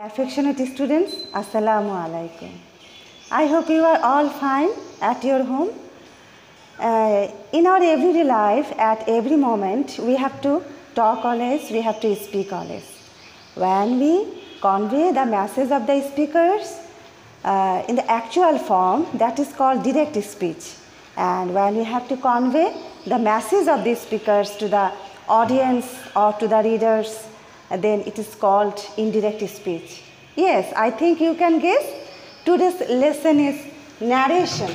Affectionate students, Assalamu alaikum. I hope you are all fine at your home. In our everyday life, at every moment, we have to talk always, we have to speak always. When we convey the message of the speakers in the actual form, that is called direct speech. And when we have to convey the message of the speakers to the audience or to the readers, then it is called indirect speech. Yes, I think you can guess. Today's lesson is narration.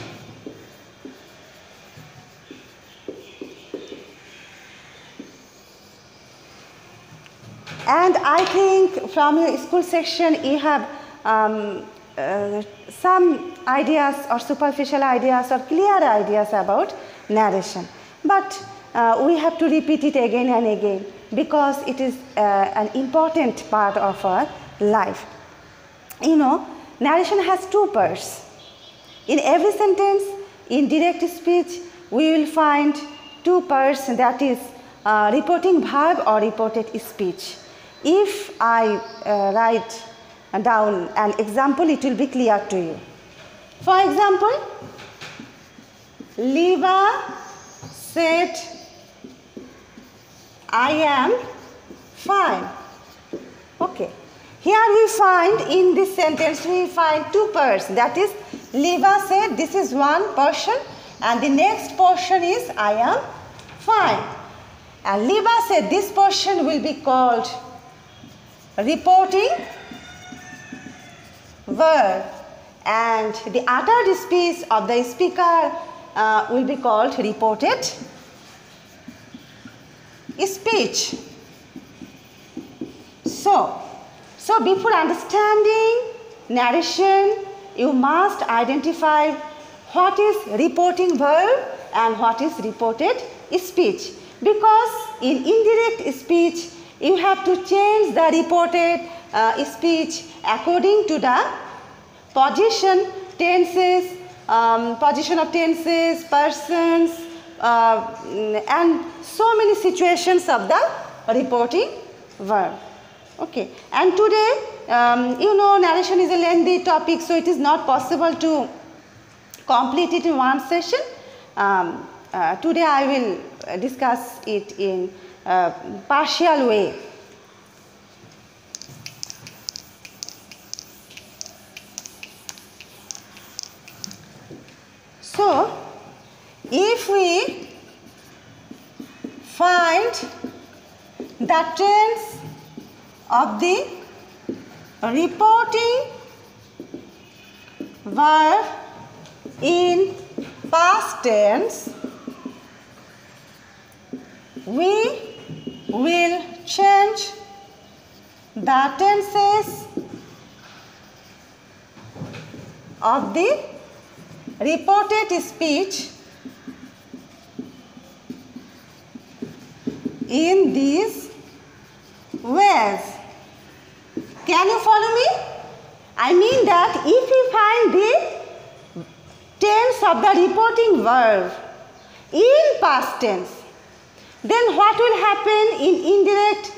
And I think from your school section you have some ideas or superficial ideas or clear ideas about narration. But we have to repeat it again and again because it is an important part of our life. You know, narration has two parts. In every sentence, in direct speech, we will find two parts, that is reporting verb or reported speech. If I write down an example, it will be clear to you. For example, Liva said, I am fine. Okay. Here we find, in this sentence, we find two parts. That is, Liva said, this is one portion, and the next portion is, I am fine. And Liva said, this portion will be called reporting verb, and the uttered speech of the speaker will be called reported speech. So before understanding narration, you must identify what is reporting verb and what is reported speech. Because in indirect speech, you have to change the reported speech according to the position, tenses, position of tenses, persons, and so many situations of the reporting verb. Okay, and today, you know, narration is a lengthy topic, so it is not possible to complete it in one session. Today I will discuss it in a partial way. So, if we find the tense of the reporting verb in past tense, we will change the tenses of the reported speech in these ways. Can you follow me? I mean that if we find the tense of the reporting verb in past tense, then what will happen in indirect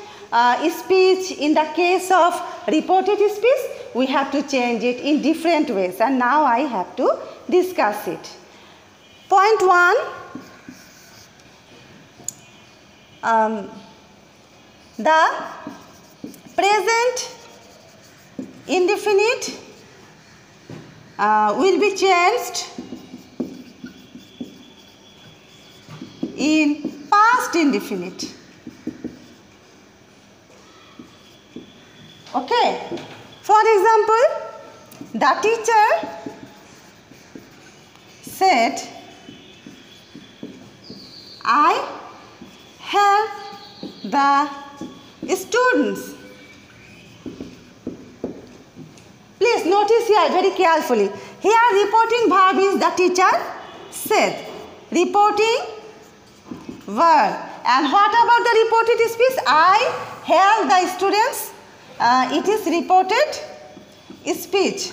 speech? In the case of reported speech, we have to change it in different ways, and now I have to discuss it. Point 1, the present indefinite will be changed in past indefinite. Okay. For example, the teacher said, I help the students. Please notice here very carefully. Here reporting verb is the teacher said. Reporting verb. And what about the reported speech? I help the students. It is reported speech.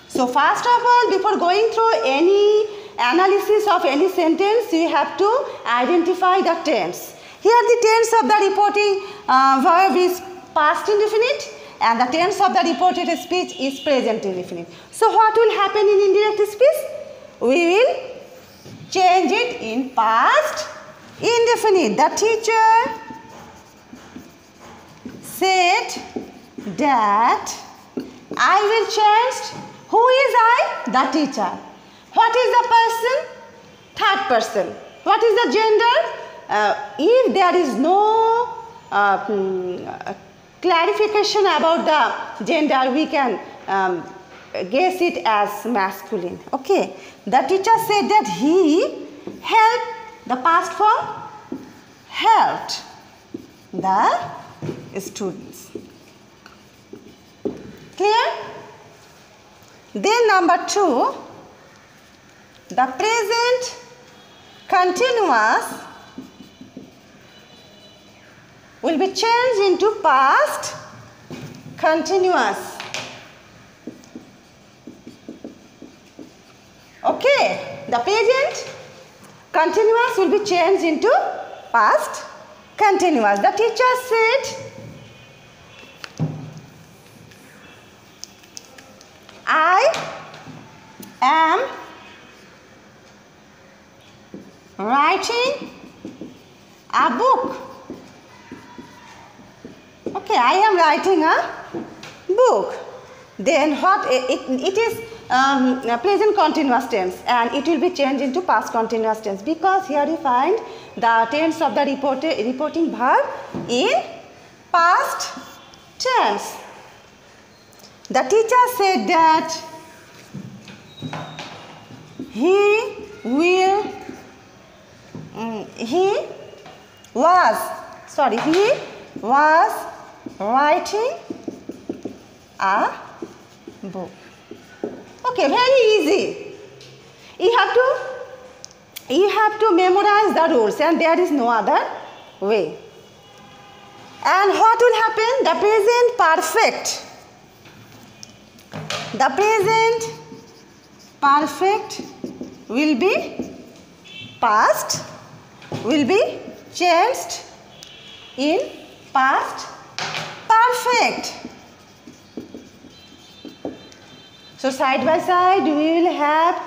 So first of all, before going through any analysis of any sentence, you have to identify the tense. Here the tense of the reporting verb is past indefinite and the tense of the reported speech is present indefinite. So what will happen in indirect speech? We will change it in past indefinite. The teacher said that I will change. Who is I? The teacher. What is the person? Third person. What is the gender? If there is no clarification about the gender, we can guess it as masculine. Okay. The teacher said that he helped. The past form, helped the students. Clear? Then number 2, the present continuous will be changed into past continuous. Okay, the present continuous will be changed into past continuous. The teacher said, I am writing a book. Okay, I am writing a book. Then what it is present continuous tense, and it will be changed into past continuous tense, because here we find the tense of the reporting verb in past tense. The teacher said that he was writing a book. Okay, very easy. You have to memorize the rules, and there is no other way. And what will happen? The present perfect. The present perfect will be past, will be changed in past perfect. So side by side we will have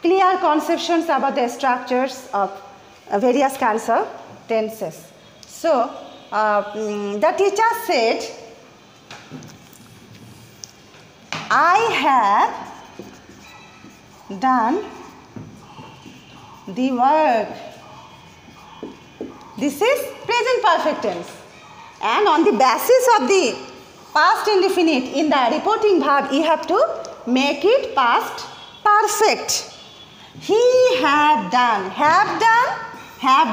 clear conceptions about the structures of various kinds of tenses. So the teacher said, I have done the work. This is present perfect tense, and on the basis of the past indefinite in the reporting verb, you have to make it past perfect. He had done. Have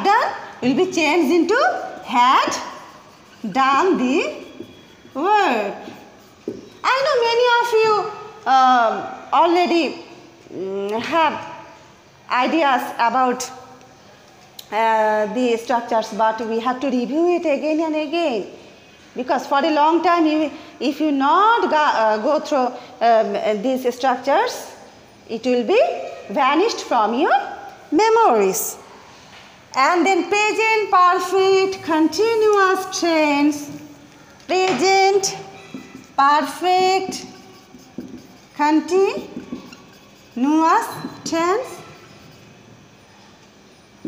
done will be changed into had done the work. I know many of you already have ideas about the structures, but we have to review it again and again, because for a long time if you not go through these structures, it will be vanished from your memories. And then present perfect continuous tense, present perfect continuous tense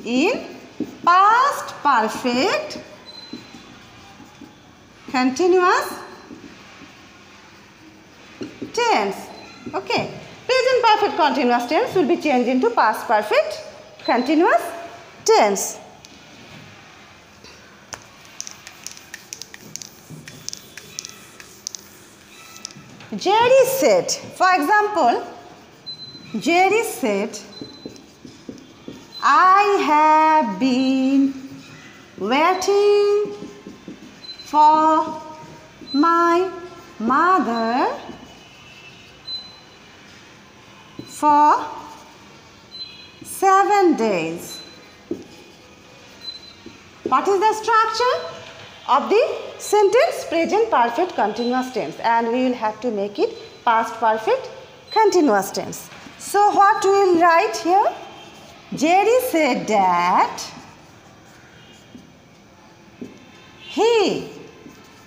in past perfect continuous tense. Okay, present perfect continuous tense will be changed into past perfect continuous tense. Jerry said, for example, Jerry said, I have been waiting for my mother for 7 days. What is the structure of the sentence? Present perfect continuous tense, and we will have to make it past perfect continuous tense. So what we will write here? Jerry said that he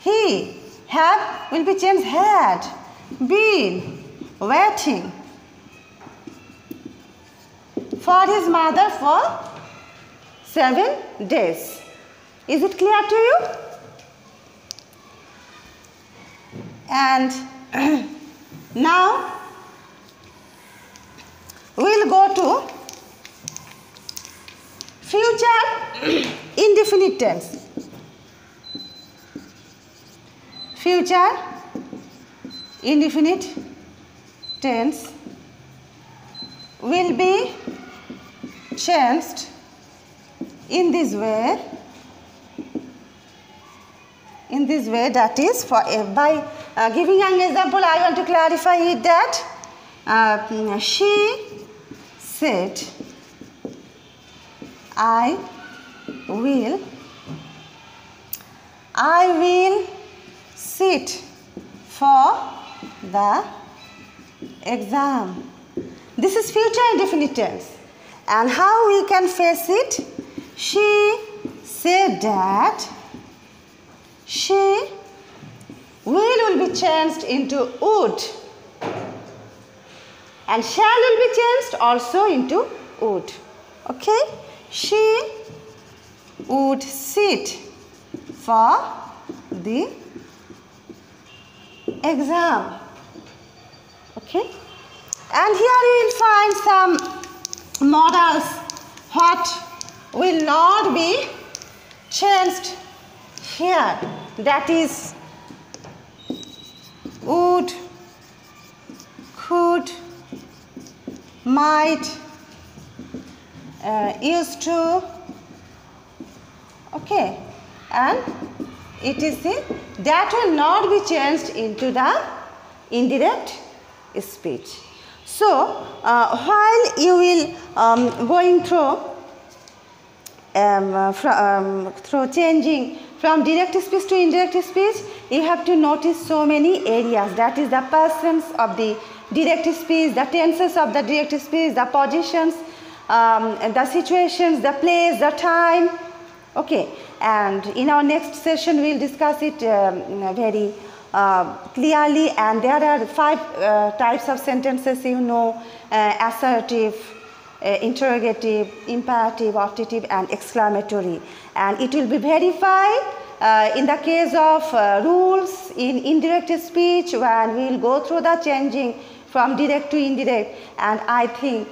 He. Have will be changed had. Been waiting for his mother for 7 days. Is it clear to you? And now we'll go to future indefinite tense. Future indefinite tense will be changed in this way. That is, for by giving an example, I want to clarify it that she said, I will sit for the exam. This is future indefinite tense. And how we can face it? She said that she will be changed into would, and shall will be changed also into would. Okay? She would sit for the exam. Okay? And here you will find some models what will not be changed here. That is would, could, might, used to. Okay, and it is that will not be changed into the indirect speech. So while you will going through changing from direct speech to indirect speech, you have to notice so many areas. That is the persons of the direct speech, the tenses of the direct speech, the positions, the situations, the place, the time. Okay, and in our next session we will discuss it very clearly, and there are 5 types of sentences, you know: assertive, interrogative, imperative, optative, and exclamatory. And it will be verified in the case of rules in indirect speech, when we will go through the changing from direct to indirect. And I think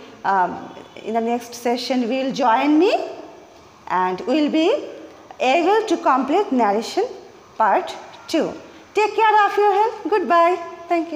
in the next session we will join me, and we will be able to complete narration part 2. Take care of your health. Goodbye. Thank you.